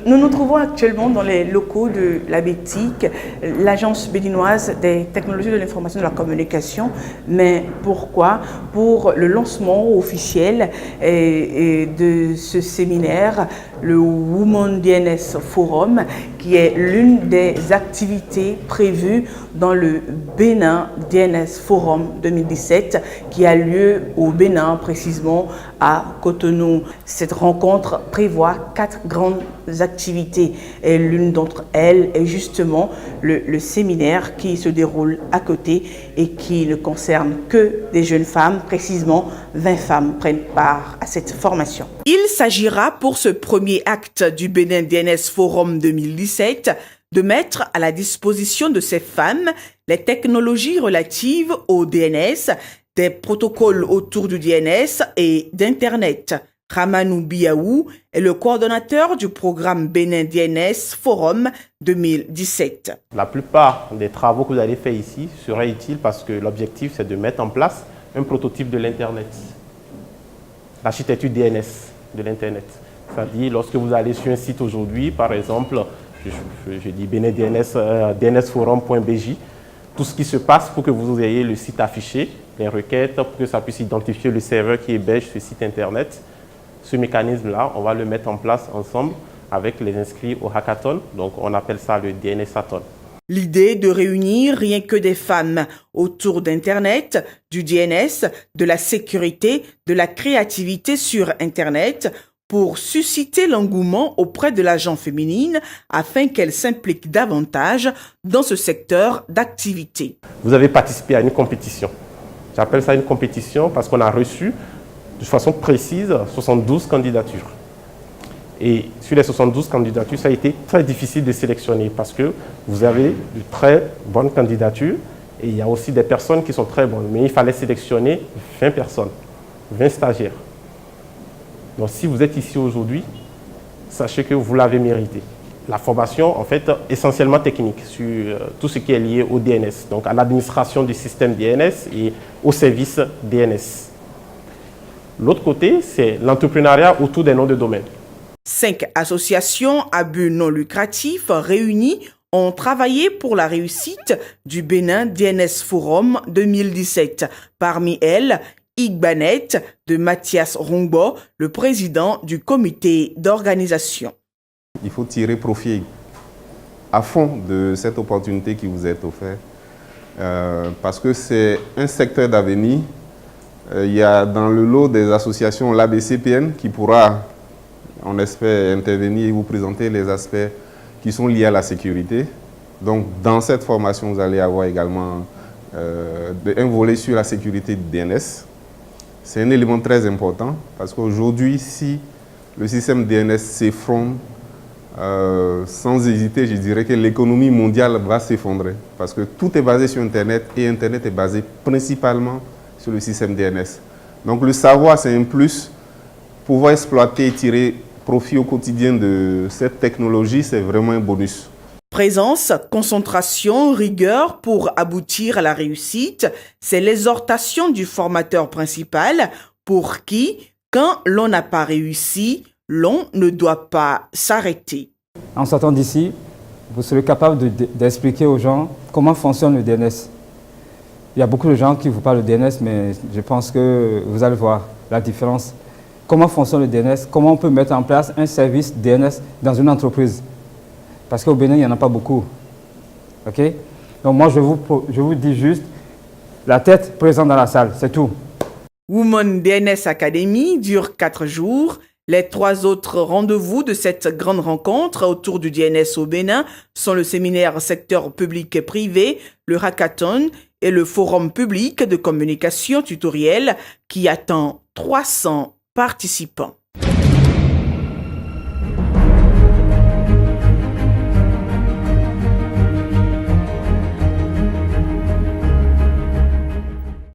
Nous nous trouvons actuellement dans les locaux de la BETIC, l'Agence béninoise des technologies de l'information et de la communication. Mais pourquoi? Pour le lancement officiel de ce séminaire, le Women DNS Forum, qui est l'une des activités prévues dans le Bénin DNS Forum 2017, qui a lieu au Bénin, précisément à Cotonou. Cette rencontre prévoit 4 grandes activités et l'une d'entre elles est justement le séminaire qui se déroule à côté et qui ne concerne que des jeunes femmes. Précisément, 20 femmes prennent part à cette formation. Il s'agira pour ce premier acte du Bénin DNS Forum 2017 de mettre à la disposition de ces femmes les technologies relatives au DNS, des protocoles autour du DNS et d'Internet. Ramanou Biaou est le coordonnateur du programme Bénin DNS Forum 2017. La plupart des travaux que vous allez faire ici seraient utiles parce que l'objectif, c'est de mettre en place un prototype de l'Internet, l'architecture DNS de l'Internet. C'est-à-dire, lorsque vous allez sur un site aujourd'hui, par exemple, je dis Bénin DNSforum.bj, tout ce qui se passe pour que vous ayez le site affiché, les requêtes, pour que ça puisse identifier le serveur qui héberge ce site Internet. Ce mécanisme-là, on va le mettre en place ensemble avec les inscrits au hackathon. Donc, on appelle ça le DNSathon. L'idée de réunir rien que des femmes autour d'Internet, du DNS, de la sécurité, de la créativité sur Internet pour susciter l'engouement auprès de la gente féminine afin qu'elle s'implique davantage dans ce secteur d'activité. Vous avez participé à une compétition. J'appelle ça une compétition parce qu'on a reçu de façon précise 72 candidatures. Et sur les 72 candidatures, ça a été très difficile de sélectionner parce que vous avez de très bonnes candidatures et il y a aussi des personnes qui sont très bonnes. Mais il fallait sélectionner 20 personnes, 20 stagiaires. Donc si vous êtes ici aujourd'hui, sachez que vous l'avez mérité. La formation, en fait, essentiellement technique sur tout ce qui est lié au DNS, donc à l'administration du système DNS et au service DNS. L'autre côté, c'est l'entrepreneuriat autour des noms de domaine. 5 associations à but non lucratif réunies ont travaillé pour la réussite du Bénin DNS Forum 2017. Parmi elles, Igbanet de Mathias Rongbo, le président du comité d'organisation. Il faut tirer profit à fond de cette opportunité qui vous est offerte parce que c'est un secteur d'avenir. Il y a dans le lot des associations l'ABCPN qui pourra, on espère, intervenir et vous présenter les aspects qui sont liés à la sécurité. Donc, dans cette formation, vous allez avoir également un volet sur la sécurité du DNS. C'est un élément très important parce qu'aujourd'hui, si le système DNS s'effondre, sans hésiter, je dirais que l'économie mondiale va s'effondrer parce que tout est basé sur Internet et Internet est basé principalement sur le système DNS. Donc le savoir, c'est un plus. Pouvoir exploiter et tirer profit au quotidien de cette technologie, c'est vraiment un bonus. Présence, concentration, rigueur pour aboutir à la réussite, c'est l'exhortation du formateur principal pour qui, quand l'on n'a pas réussi, l'on ne doit pas s'arrêter. En sortant d'ici, vous serez capable d'expliquer aux gens comment fonctionne le DNS. Il y a beaucoup de gens qui vous parlent de DNS, mais je pense que vous allez voir la différence. Comment fonctionne le DNS, comment on peut mettre en place un service DNS dans une entreprise. Parce qu'au Bénin, il n'y en a pas beaucoup. Okay? Donc moi, je vous dis juste, la tête présente dans la salle, c'est tout. Women DNS Academy dure 4 jours. Les 3 autres rendez-vous de cette grande rencontre autour du DNS au Bénin sont le séminaire secteur public et privé, le hackathon et le forum public de communication tutoriel qui attend 300 participants.